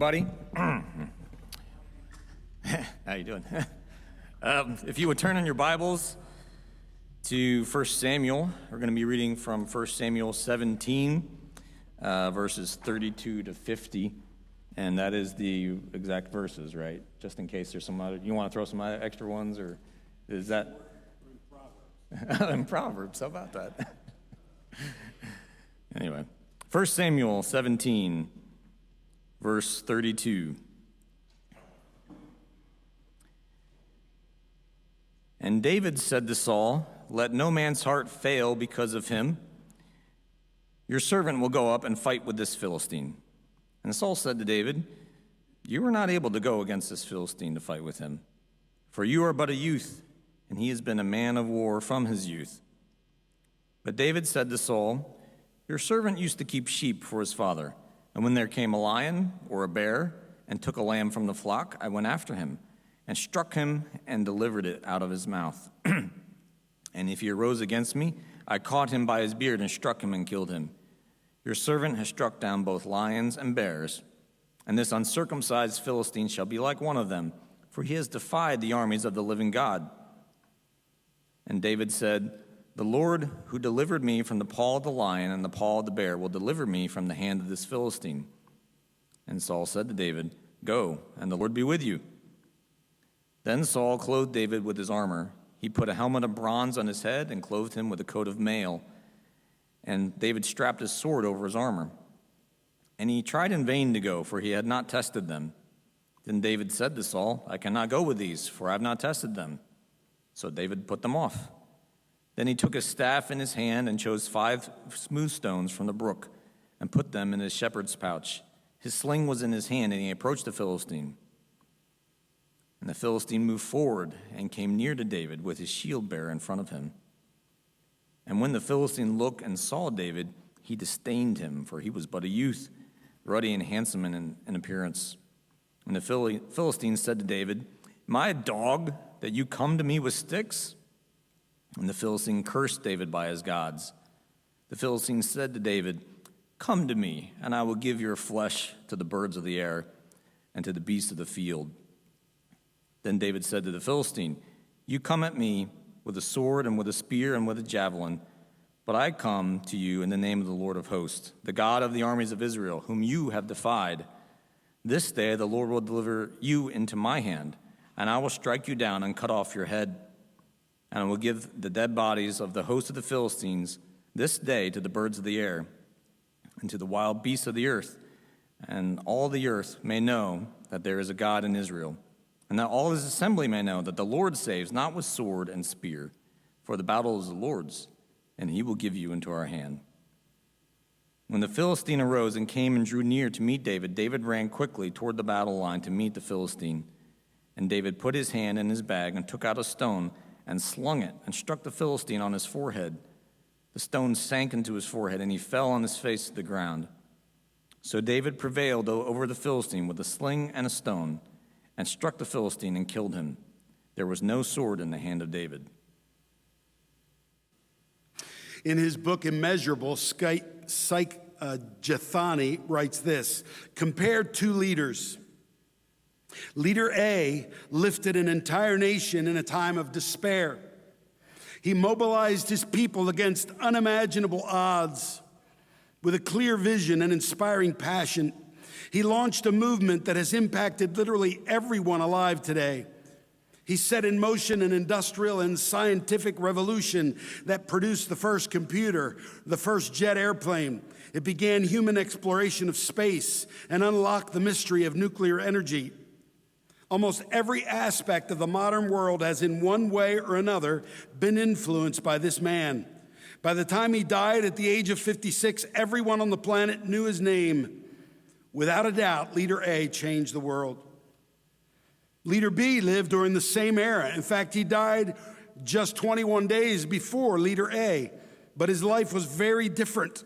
everybody. How you doing? If you would turn in your Bibles to 1 Samuel, we're going to be reading from 1 Samuel 17, verses 32 to 50, and that is the exact verses, right? Just in case there's some other, you want to throw some extra ones, or is that? In Proverbs, how about that? Anyway, 1 Samuel 17, verse 32. And David said to Saul, "Let no man's heart fail because of him. Your servant will go up and fight with this Philistine." And Saul said to David, "You are not able to go against this Philistine to fight with him, for you are but a youth, and he has been a man of war from his youth." But David said to Saul, "Your servant used to keep sheep for his father, and when there came a lion or a bear and took a lamb from the flock, I went after him and struck him and delivered it out of his mouth. And if he arose against me, I caught him by his beard and struck him and killed him. Your servant has struck down both lions and bears, and this uncircumcised Philistine shall be like one of them, for he has defied the armies of the living God." And David said, "The Lord who delivered me from the paw of the lion and the paw of the bear will deliver me from the hand of this Philistine." And Saul said to David, "Go, and the Lord be with you." Then Saul clothed David with his armor. He put a helmet of bronze on his head and clothed him with a coat of mail. And David strapped his sword over his armor. And he tried in vain to go, for he had not tested them. Then David said to Saul, "I cannot go with these, for I have not tested them." So David put them off. Then he took his staff in his hand and chose 5 smooth stones from the brook and put them in his shepherd's pouch. His sling was in his hand, and he approached the Philistine. And the Philistine moved forward and came near to David with his shield bearer in front of him. And when the Philistine looked and saw David, he disdained him, for he was but a youth, ruddy and handsome in appearance. And the Philistine said to David, "Am I a dog that you come to me with sticks?" And the Philistine cursed David by his gods. The Philistine said to David, "Come to me, and I will give your flesh to the birds of the air and to the beasts of the field." Then David said to the Philistine, "You come at me with a sword and with a spear and with a javelin, but I come to you in the name of the Lord of hosts, the God of the armies of Israel, whom you have defied. This day the Lord will deliver you into my hand, and I will strike you down and cut off your head. And I will give the dead bodies of the host of the Philistines this day to the birds of the air and to the wild beasts of the earth, and all the earth may know that there is a God in Israel, and that all his assembly may know that the Lord saves not with sword and spear, for the battle is the Lord's, and he will give you into our hand." When the Philistine arose and came and drew near to meet David, David ran quickly toward the battle line to meet the Philistine. And David put his hand in his bag and took out a stone and slung it and struck the Philistine on his forehead. The stone sank into his forehead, and he fell on his face to the ground. So David prevailed over the Philistine with a sling and a stone, and struck the Philistine and killed him. There was no sword in the hand of David. In his book Immeasurable, Gethani writes this: compare 2 leaders. Leader A lifted an entire nation in a time of despair. He mobilized his people against unimaginable odds. With a clear vision and inspiring passion, he launched a movement that has impacted literally everyone alive today. He set in motion an industrial and scientific revolution that produced the first computer, the first jet airplane. It began human exploration of space and unlocked the mystery of nuclear energy. Almost every aspect of the modern world has in one way or another been influenced by this man. By the time he died at the age of 56, everyone on the planet knew his name. Without a doubt, Leader A changed the world. Leader B lived during the same era. In fact, he died just 21 days before Leader A, but his life was very different.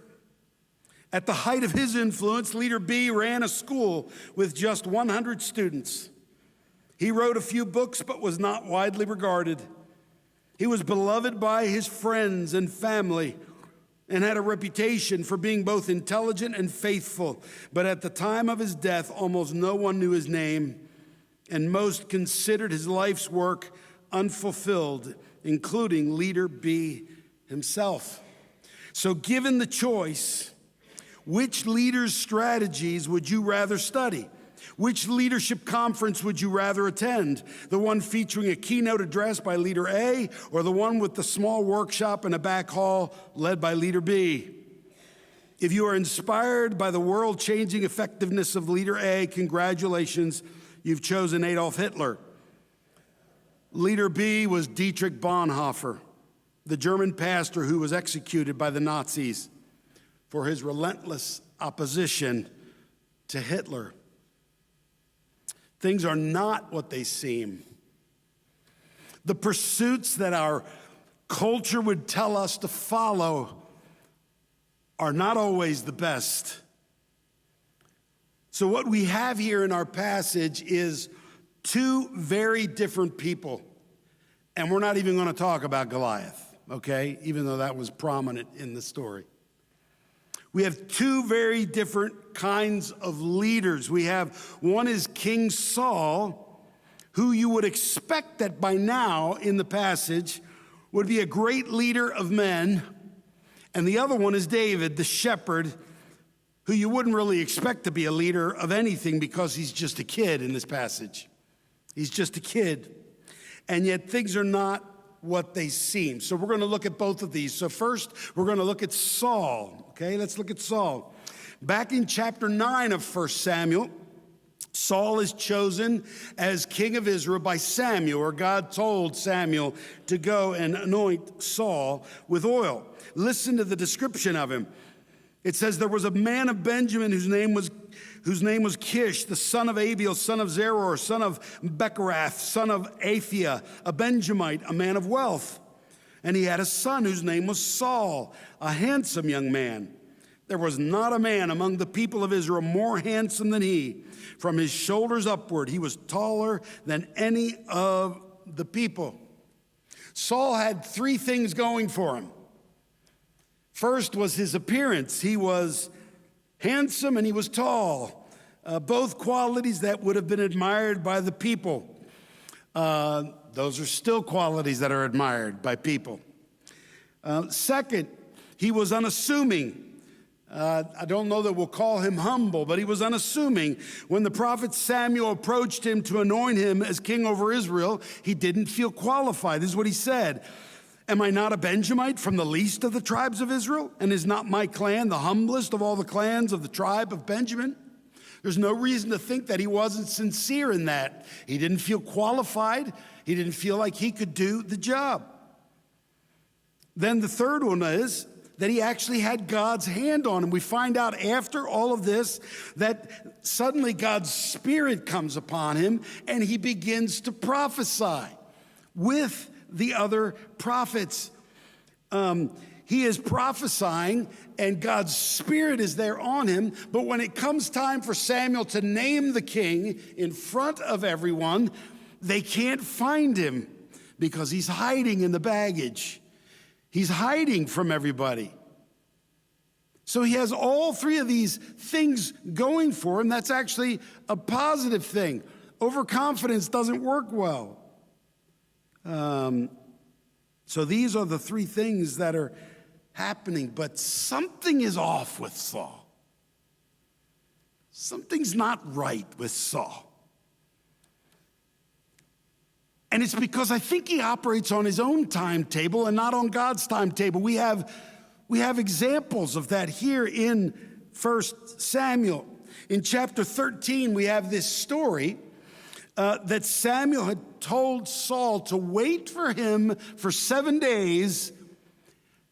At the height of his influence, Leader B ran a school with just 100 students. He wrote a few books, but was not widely regarded. He was beloved by his friends and family, and had a reputation for being both intelligent and faithful. But at the time of his death, almost no one knew his name, and most considered his life's work unfulfilled, including leader B himself. So given the choice, which leader's strategies would you rather study? Which leadership conference would you rather attend? The one featuring a keynote address by leader A, or the one with the small workshop in a back hall led by leader B? If you are inspired by the world-changing effectiveness of leader A, congratulations, you've chosen Adolf Hitler. Leader B was Dietrich Bonhoeffer, the German pastor who was executed by the Nazis for his relentless opposition to Hitler. Things are not what they seem. The pursuits that our culture would tell us to follow are not always the best. So what we have here in our passage is two very different people. And we're not even going to talk about Goliath, okay? Even though that was prominent in the story. We have two very different kinds of leaders. We have one is King Saul, who you would expect that by now in the passage would be a great leader of men. And the other one is David, the shepherd, who you wouldn't really expect to be a leader of anything because he's just a kid in this passage. He's just a kid. And yet things are not what they seem. So we're going to look at both of these. So first, we're going to look at Saul. Okay, let's look at Saul. Back in chapter 9 of 1 Samuel, Saul is chosen as king of Israel by Samuel, or God told Samuel to go and anoint Saul with oil. Listen to the description of him. It says, there was a man of Benjamin whose name was Kish, the son of Abiel, son of Zeror, son of Bechorath, son of Aphiah, a Benjamite, a man of wealth. And he had a son whose name was Saul, a handsome young man. There was not a man among the people of Israel more handsome than he. From his shoulders upward, he was taller than any of the people. Saul had three things going for him. First was his appearance. He was handsome and he was tall, both qualities that would have been admired by the people. Those are still qualities that are admired by people. Second, he was unassuming. I don't know that we'll call him humble, but he was unassuming. When the prophet Samuel approached him to anoint him as king over Israel, he didn't feel qualified. This is what he said. Am I not a Benjamite from the least of the tribes of Israel? And is not my clan the humblest of all the clans of the tribe of Benjamin? There's no reason to think that he wasn't sincere in that. He didn't feel qualified. He didn't feel like he could do the job. Then the third one is that he actually had God's hand on him. We find out after all of this that suddenly God's Spirit comes upon him and he begins to prophesy with the other prophets. He is prophesying and God's Spirit is there on him. But when it comes time for Samuel to name the king in front of everyone, they can't find him because he's hiding in the baggage. He's hiding from everybody. So he has all three of these things going for him. That's actually a positive thing. Overconfidence doesn't work well. So these are the three things that are happening. But something is off with Saul. Something's not right with Saul. And it's because I think he operates on his own timetable and not on God's timetable. We have examples of that here in 1 Samuel. In chapter 13, we have this story that Samuel had told Saul to wait for him for 7 days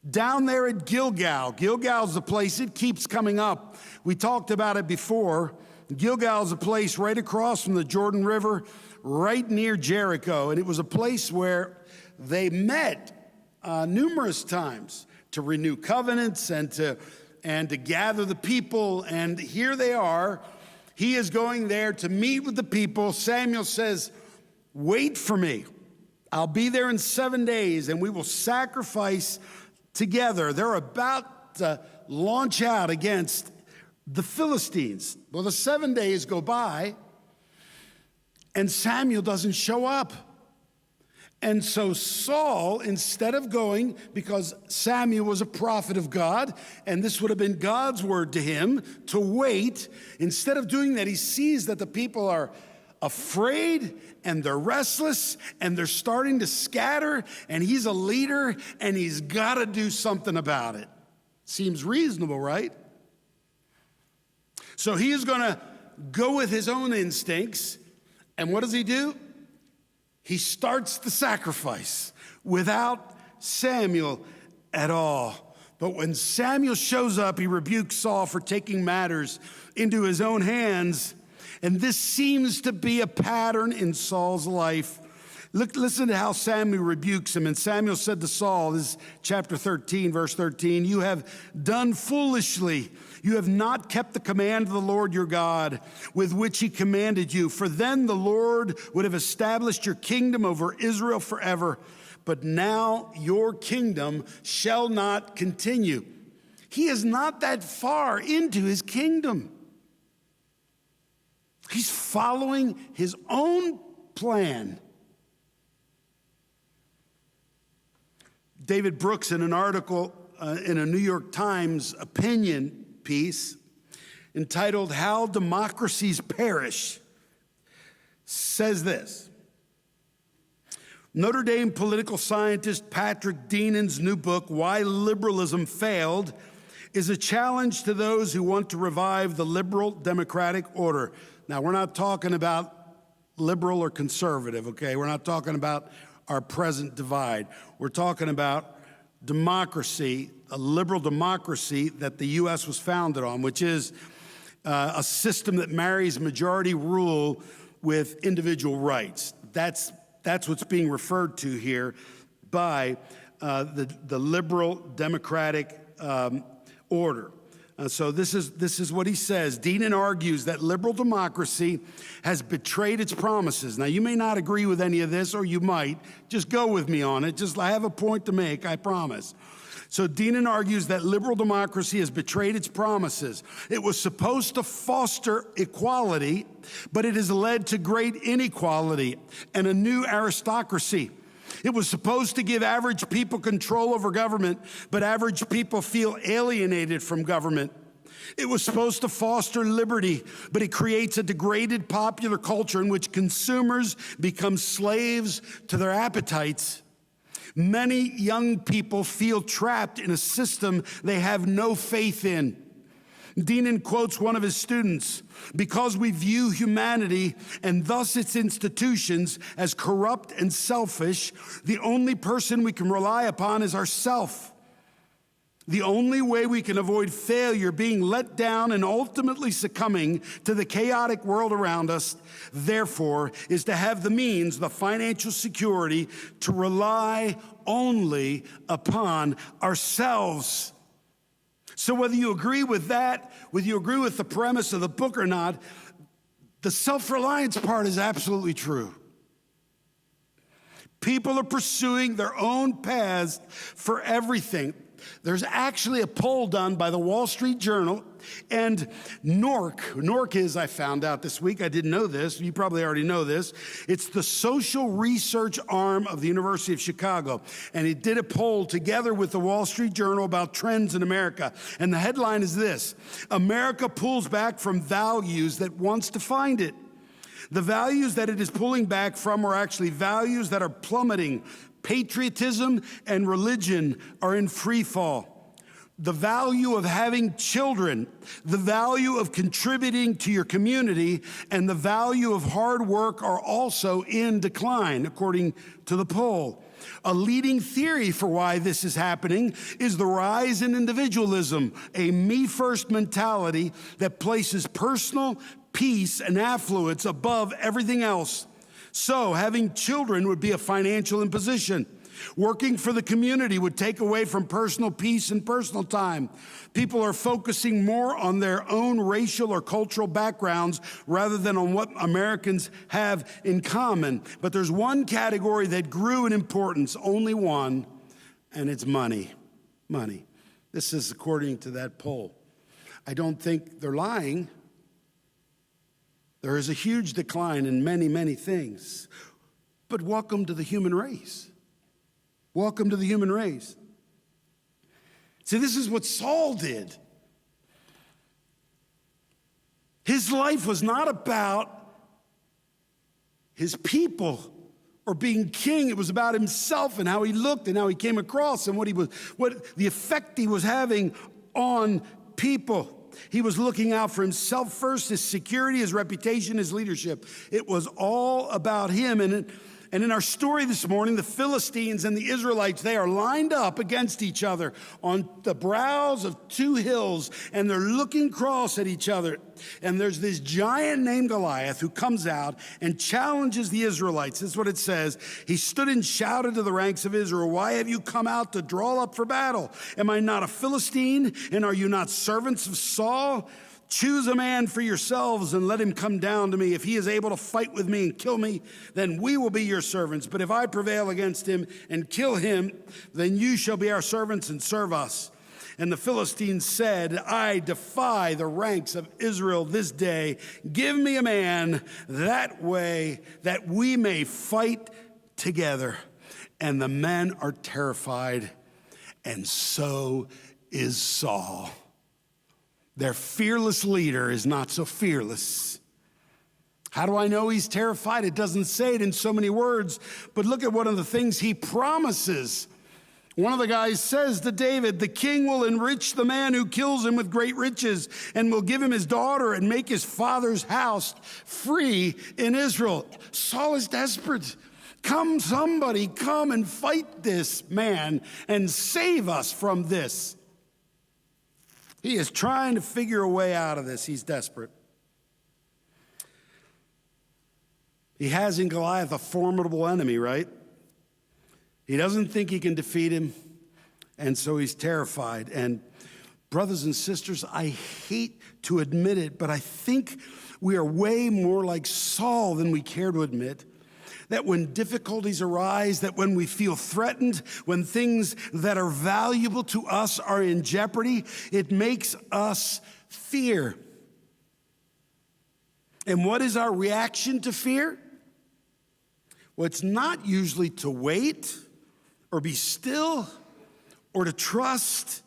down there at Gilgal. Gilgal's the place, it keeps coming up. We talked about it before. Gilgal's a place right across from the Jordan River, right near Jericho. And it was a place where they met numerous times to renew covenants and to gather the people. And here they are. He is going there to meet with the people. Samuel says, wait for me. I'll be there in 7 days and we will sacrifice together. They're about to launch out against the Philistines. Well, the 7 days go by, and Samuel doesn't show up. And so Saul, instead of going, because Samuel was a prophet of God, and this would have been God's word to him, to wait, instead of doing that, he sees that the people are afraid and they're restless and they're starting to scatter, and he's a leader and he's got to do something about it. Seems reasonable, right? So he is going to go with his own instincts, and what does he do? He starts the sacrifice without Samuel at all. But when Samuel shows up, he rebukes Saul for taking matters into his own hands. And this seems to be a pattern in Saul's life. Listen to how Samuel rebukes him. And Samuel said to Saul, this is chapter 13, verse 13, "You have done foolishly. You have not kept the command of the Lord your God with which he commanded you. For then the Lord would have established your kingdom over Israel forever. But now your kingdom shall not continue." He is not that far into his kingdom. He's following his own plan. David Brooks, in an article in a New York Times opinion piece entitled "How Democracies Perish," says this: Notre Dame political scientist Patrick Denon's new book, "Why Liberalism Failed," is a challenge to those who want to revive the liberal democratic order. Now, we're not talking about liberal or conservative, okay? We're not talking about our present divide. We're talking about democracy, a liberal democracy that the U.S. was founded on, which is a system that marries majority rule with individual rights. That's what's being referred to here by the liberal democratic order. So this is what he says. Denon argues that liberal democracy has betrayed its promises. Now, you may not agree with any of this, or you might. Just go with me on it. I have a point to make, I promise. So Denon argues that liberal democracy has betrayed its promises. It was supposed to foster equality, but it has led to great inequality and a new aristocracy. It was supposed to give average people control over government, but average people feel alienated from government. It was supposed to foster liberty, but it creates a degraded popular culture in which consumers become slaves to their appetites. Many young people feel trapped in a system they have no faith in. Denon quotes one of his students: "Because we view humanity and thus its institutions as corrupt and selfish, the only person we can rely upon is ourself. The only way we can avoid failure, being let down, and ultimately succumbing to the chaotic world around us, therefore, is to have the means, the financial security, to rely only upon ourselves." So whether you agree with that, whether you agree with the premise of the book or not, the self-reliance part is absolutely true. People are pursuing their own paths for everything. There's actually a poll done by the Wall Street Journal and NORC is, I found out this week, I didn't know this, you probably already know this, it's the social research arm of the University of Chicago, and it did a poll together with the Wall Street Journal about trends in America, and the headline is this: America pulls back from values that once defined it. The values that it is pulling back from are actually values that are plummeting. Patriotism and religion are in free fall. The value of having children, the value of contributing to your community, and the value of hard work are also in decline, according to the poll. A leading theory for why this is happening is the rise in individualism, a me-first mentality that places personal peace and affluence above everything else. So having children would be a financial imposition. Working for the community would take away from personal peace and personal time. People are focusing more on their own racial or cultural backgrounds rather than on what Americans have in common. But there's one category that grew in importance, only one, and it's money. Money. This is according to that poll. I don't think they're lying. There is a huge decline in many, many things. But welcome to the human race. Welcome to the human race. See, this is what Saul did. His life was not about his people or being king. It was about himself and how he looked and how he came across and what the effect he was having on people. He was looking out for himself first, his security, his reputation, his leadership. It was all about him. And in our story this morning, the Philistines and the Israelites, they are lined up against each other on the brows of two hills, and they're looking across at each other. And there's this giant named Goliath who comes out and challenges the Israelites. This is what it says. He stood and shouted to the ranks of Israel, "Why have you come out to draw up for battle? Am I not a Philistine, and are you not servants of Saul? Choose a man for yourselves and let him come down to me. If he is able to fight with me and kill me, then we will be your servants. But if I prevail against him and kill him, then you shall be our servants and serve us." And the Philistines said, "I defy the ranks of Israel this day. Give me a man that way that we may fight together." And the men are terrified, and so is Saul. Their fearless leader is not so fearless. How do I know he's terrified? It doesn't say it in so many words, but look at one of the things he promises. One of the guys says to David, "The king will enrich the man who kills him with great riches and will give him his daughter and make his father's house free in Israel." Saul is desperate. Come, somebody, come and fight this man and save us from this. He is trying to figure a way out of this. He's desperate. He has in Goliath a formidable enemy, right? He doesn't think he can defeat him, and so he's terrified. And brothers and sisters, I hate to admit it, but I think we are way more like Saul than we care to admit. That when difficulties arise, that when we feel threatened, when things that are valuable to us are in jeopardy, it makes us fear. And what is our reaction to fear? Well, it's not usually to wait or be still or to trust,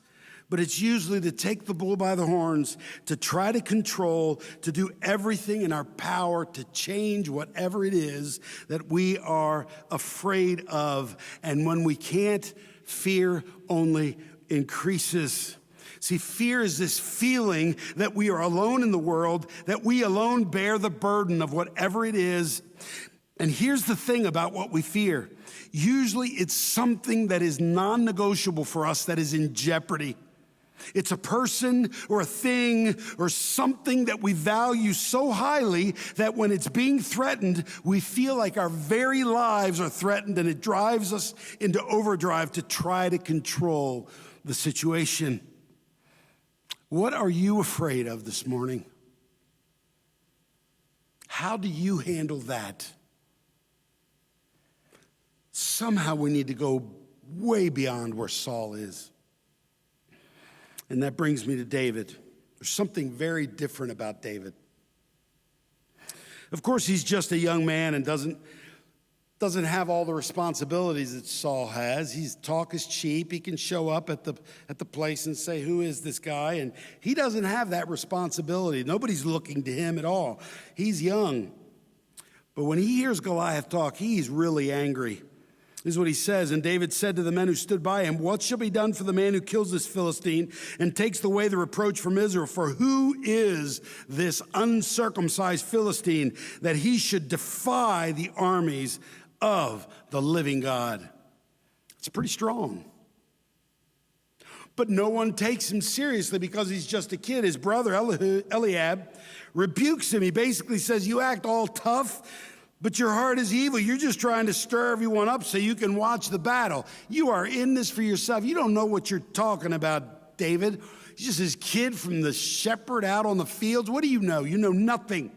but it's usually to take the bull by the horns, to try to control, to do everything in our power to change whatever it is that we are afraid of. And when we can't, fear only increases. See, fear is this feeling that we are alone in the world, that we alone bear the burden of whatever it is. And here's the thing about what we fear. Usually it's something that is non-negotiable for us, that is in jeopardy. It's a person or a thing or something that we value so highly that when it's being threatened, we feel like our very lives are threatened, and it drives us into overdrive to try to control the situation. What are you afraid of this morning? How do you handle that? Somehow we need to go way beyond where Saul is. And that brings me to David. There's something very different about David. Of course, he's just a young man and doesn't have all the responsibilities that Saul has. His talk is cheap. He can show up at the place and say, "Who is this guy?" And he doesn't have that responsibility. Nobody's looking to him at all. He's young. But when he hears Goliath talk, he's really angry. This is what he says. "And David said to the men who stood by him, 'What shall be done for the man who kills this Philistine and takes away the reproach from Israel? For who is this uncircumcised Philistine that he should defy the armies of the living God?'" It's pretty strong. But no one takes him seriously because he's just a kid. His brother, Eliab, rebukes him. He basically says, "You act all tough, but your heart is evil. You're just trying to stir everyone up so you can watch the battle. You are in this for yourself. You don't know what you're talking about, David. He's just this kid from the shepherd out on the fields. What do you know? You know nothing."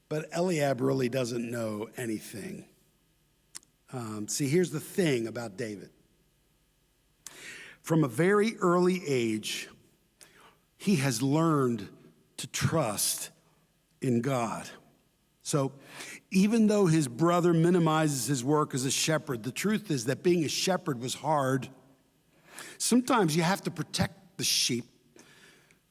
But Eliab really doesn't know anything. See, here's the thing about David. From a very early age, he has learned to trust in God. So even though his brother minimizes his work as a shepherd, the truth is that being a shepherd was hard. Sometimes you have to protect the sheep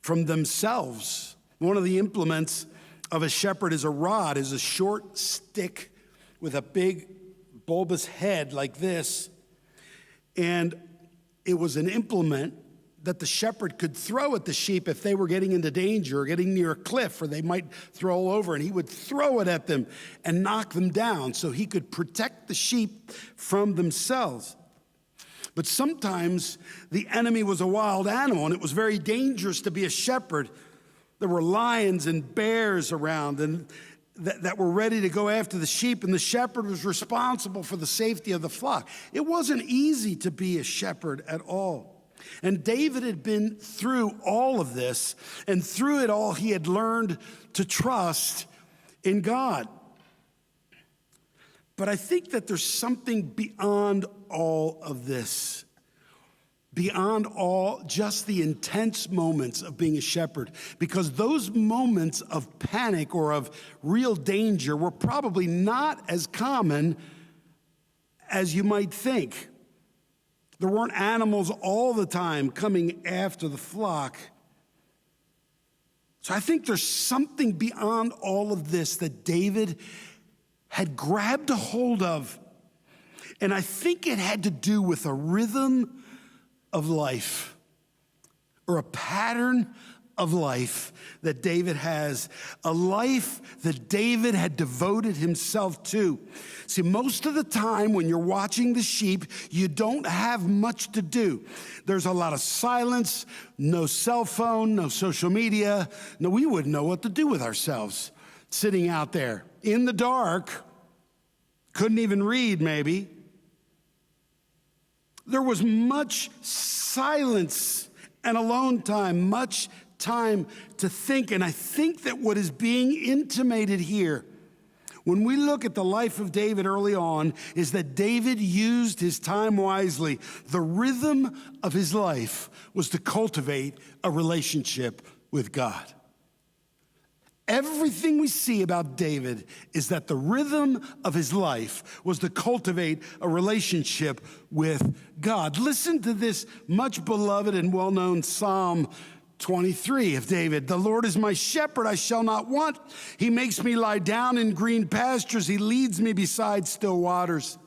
from themselves. One of the implements of a shepherd is a rod, is a short stick with a big bulbous head like this. And it was an implement that the shepherd could throw at the sheep if they were getting into danger or getting near a cliff, or they might throw over, and he would throw it at them and knock them down so he could protect the sheep from themselves. But sometimes the enemy was a wild animal, and it was very dangerous to be a shepherd. There were lions and bears around and that were ready to go after the sheep, and the shepherd was responsible for the safety of the flock. It wasn't easy to be a shepherd at all. And David had been through all of this, and through it all, he had learned to trust in God. But I think that there's something beyond all of this, beyond all just the intense moments of being a shepherd, because those moments of panic or of real danger were probably not as common as you might think. There weren't animals all the time coming after the flock. So I think there's something beyond all of this that David had grabbed a hold of. And I think it had to do with a rhythm of life, or a pattern of life that David has, a life that David had devoted himself to. See, most of the time when you're watching the sheep, you don't have much to do. There's a lot of silence, no cell phone, no social media. No, we wouldn't know what to do with ourselves sitting out there in the dark, couldn't even read maybe. There was much silence and alone time, much time to think. And I think that what is being intimated here, when we look at the life of David early on, is that David used his time wisely. The rhythm of his life was to cultivate a relationship with God. Everything we see about David is that the rhythm of his life was to cultivate a relationship with God. Listen to this much beloved and well-known Psalm 23 of David. The Lord is my shepherd, I shall not want. He makes me lie down in green pastures. He leads me beside still waters.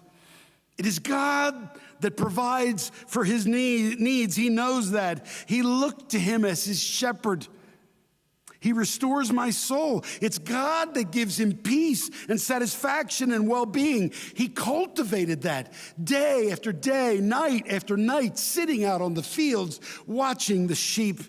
It is God that provides for his needs. He knows that. He looked to him as his shepherd. He restores my soul. It's God that gives him peace and satisfaction and well-being. He cultivated that day after day, night after night, sitting out on the fields, watching the sheep.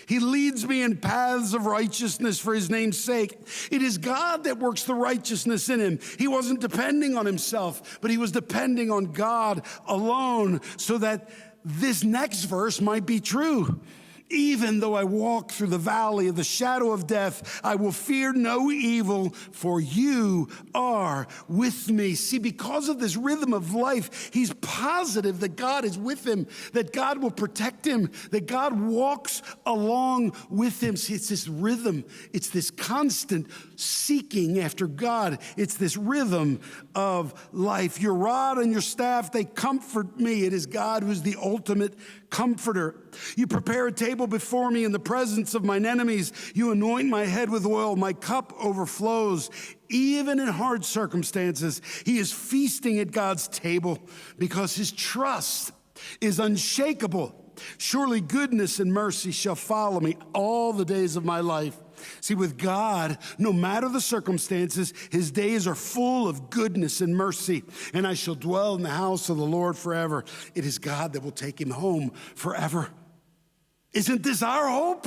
He leads me in paths of righteousness for his name's sake. It is God that works the righteousness in him. He wasn't depending on himself, but he was depending on God alone, so that this next verse might be true. Even though I walk through the valley of the shadow of death, I will fear no evil, for you are with me. See, because of this rhythm of life, he's positive that God is with him, that God will protect him, that God walks along with him. See, it's this rhythm. It's this constant seeking after God. It's this rhythm of life. Your rod and your staff, they comfort me. It is God who's the ultimate comforter. You prepare a table before me in the presence of mine enemies. You anoint my head with oil. My cup overflows. Even in hard circumstances, he is feasting at God's table because his trust is unshakable. Surely goodness and mercy shall follow me all the days of my life. See, with God, no matter the circumstances, his days are full of goodness and mercy, and I shall dwell in the house of the Lord forever. It is God that will take him home forever. Isn't this our hope?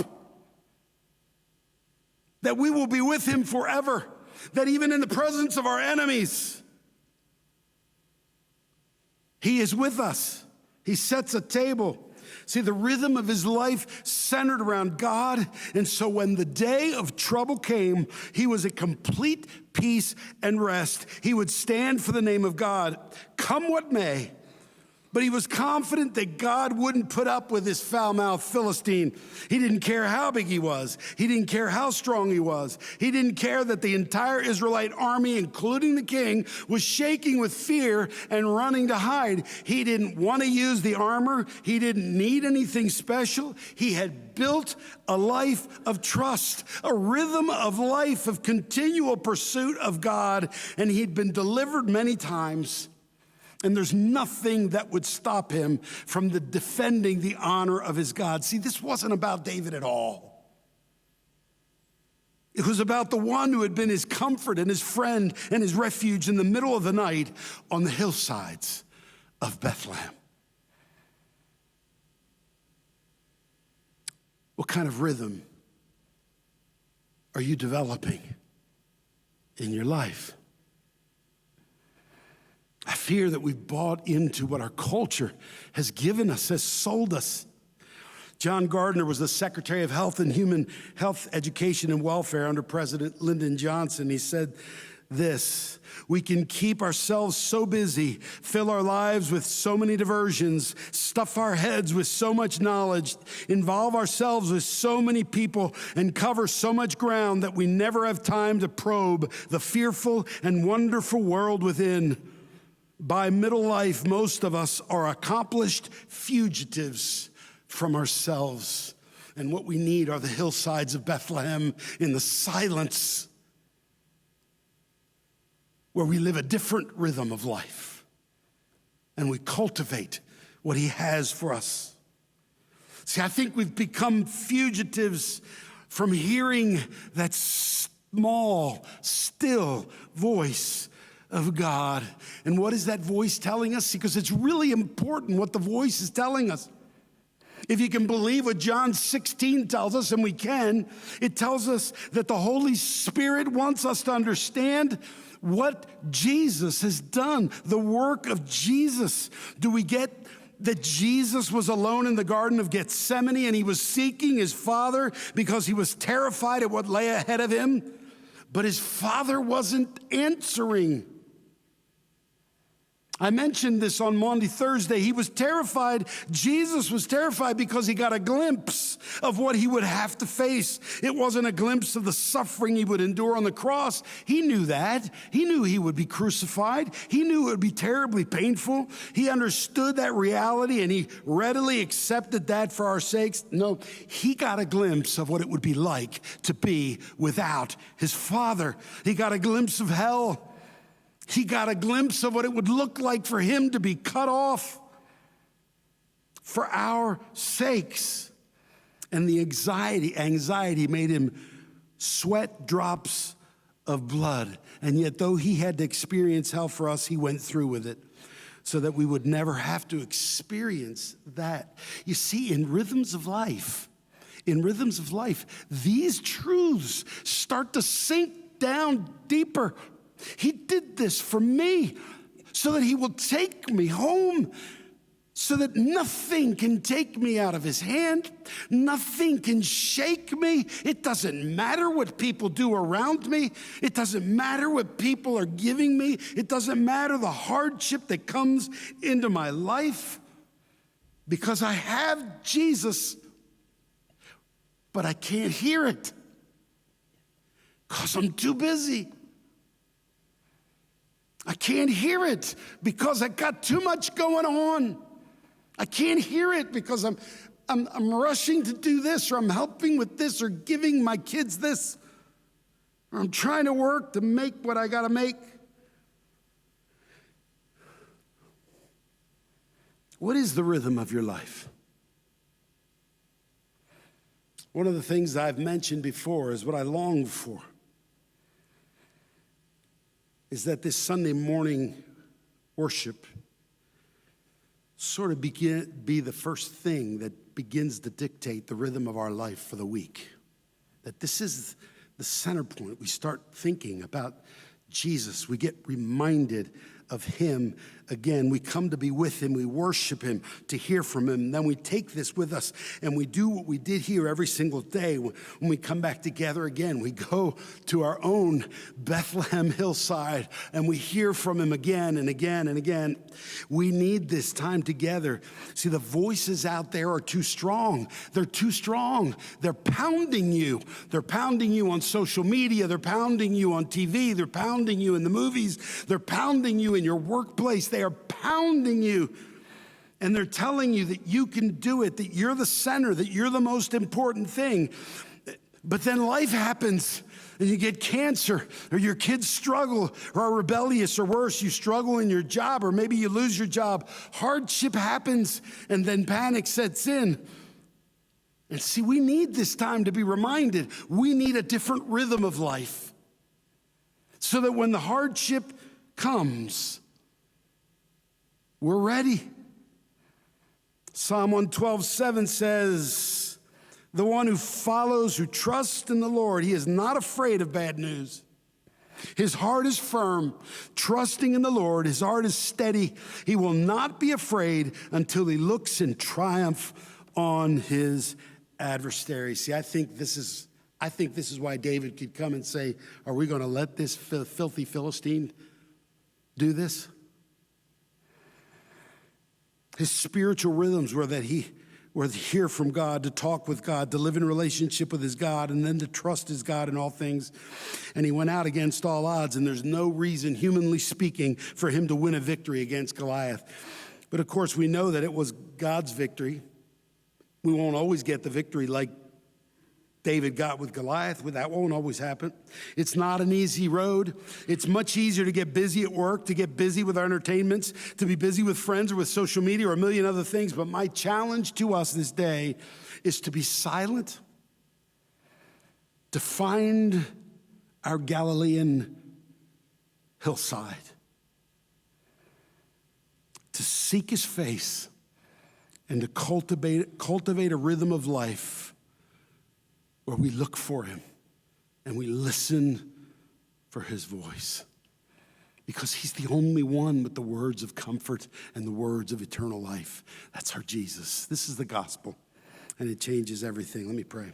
That we will be with him forever, that even in the presence of our enemies, he is with us. He sets a table. See, the rhythm of his life centered around God. And so when the day of trouble came, he was at complete peace and rest. He would stand for the name of God. Come what may, But he was confident that God wouldn't put up with this foul-mouthed Philistine. He didn't care how big he was. He didn't care how strong he was. He didn't care that the entire Israelite army, including the king, was shaking with fear and running to hide. He didn't want to use the armor. He didn't need anything special. He had built a life of trust, a rhythm of life of continual pursuit of God, and he'd been delivered many times. And there's nothing that would stop him from defending the honor of his God. See, this wasn't about David at all. It was about the one who had been his comfort and his friend and his refuge in the middle of the night on the hillsides of Bethlehem. What kind of rhythm are you developing in your life? I fear that we've bought into what our culture has given us, has sold us. John Gardner was the Secretary of Health and Human Health, Education, and Welfare under President Lyndon Johnson. He said this: we can keep ourselves so busy, fill our lives with so many diversions, stuff our heads with so much knowledge, involve ourselves with so many people, and cover so much ground that we never have time to probe the fearful and wonderful world within. By middle life, most of us are accomplished fugitives from ourselves. And what we need are the hillsides of Bethlehem in the silence where we live a different rhythm of life and we cultivate what he has for us. See, I think we've become fugitives from hearing that small, still voice of God. And what is that voice telling us? Because it's really important what the voice is telling us. If you can believe what John 16 tells us, and we can, it tells us that the Holy Spirit wants us to understand what Jesus has done, the work of Jesus. Do we get that Jesus was alone in the Garden of Gethsemane and he was seeking his Father because he was terrified at what lay ahead of him? But his Father wasn't answering. I mentioned this on Maundy Thursday. He was terrified. Jesus was terrified because he got a glimpse of what he would have to face. It wasn't a glimpse of the suffering he would endure on the cross. He knew that. He knew he would be crucified. He knew it would be terribly painful. He understood that reality and he readily accepted that for our sakes. No, he got a glimpse of what it would be like to be without his Father. He got a glimpse of hell. He got a glimpse of what it would look like for him to be cut off for our sakes. And the anxiety made him sweat drops of blood. And yet, though he had to experience hell for us, he went through with it so that we would never have to experience that. You see, in rhythms of life, these truths start to sink down deeper. He did this for me so that he will take me home, so that nothing can take me out of his hand. Nothing can shake me. It doesn't matter what people do around me. It doesn't matter what people are giving me. It doesn't matter the hardship that comes into my life, because I have Jesus, but I can't hear it because I'm too busy. I can't hear it because I got too much going on. I can't hear it because I'm rushing to do this, or I'm helping with this, or giving my kids this, or I'm trying to work to make what I got to make. What is the rhythm of your life? One of the things I've mentioned before is what I long for is that this Sunday morning worship sort of be the first thing that begins to dictate the rhythm of our life for the week. That this is the center point. We start thinking about Jesus. We get reminded of him again. We come to be with him. We worship him, to hear from him. Then we take this with us and we do what we did here every single day. When we come back together again, we go to our own Bethlehem hillside and we hear from him again and again and again. We need this time together. See, the voices out there are too strong. They're too strong. They're pounding you. They're pounding you on social media. They're pounding you on TV. They're pounding you in the movies. They're pounding you in your workplace. They are pounding you. And they're telling you that you can do it, that you're the center, that you're the most important thing. But then life happens and you get cancer, or your kids struggle or are rebellious, or worse, you struggle in your job, or maybe you lose your job. Hardship happens and then panic sets in. And see, we need this time to be reminded. We need a different rhythm of life so that when the hardship comes, we're ready. Psalm 112:7 says, the one who follows, who trusts in the Lord, he is not afraid of bad news. His heart is firm, trusting in the Lord. His heart is steady. He will not be afraid until he looks in triumph on his adversary. See, I think this is why David could come and say, are we going to let this filthy Philistine do this? His spiritual rhythms were that he were to hear from God, to talk with God, to live in a relationship with his God, and then to trust his God in all things. And he went out against all odds, and there's no reason, humanly speaking, for him to win a victory against Goliath. But of course, we know that it was God's victory. We won't always get the victory like David got with Goliath. That won't always happen. It's not an easy road. It's much easier to get busy at work, to get busy with our entertainments, to be busy with friends or with social media or a million other things. But my challenge to us this day is to be silent, to find our Galilean hillside, to seek his face, and to cultivate a rhythm of life where we look for him and we listen for his voice. Because he's the only one with the words of comfort and the words of eternal life. That's our Jesus. This is the gospel, and it changes everything. Let me pray.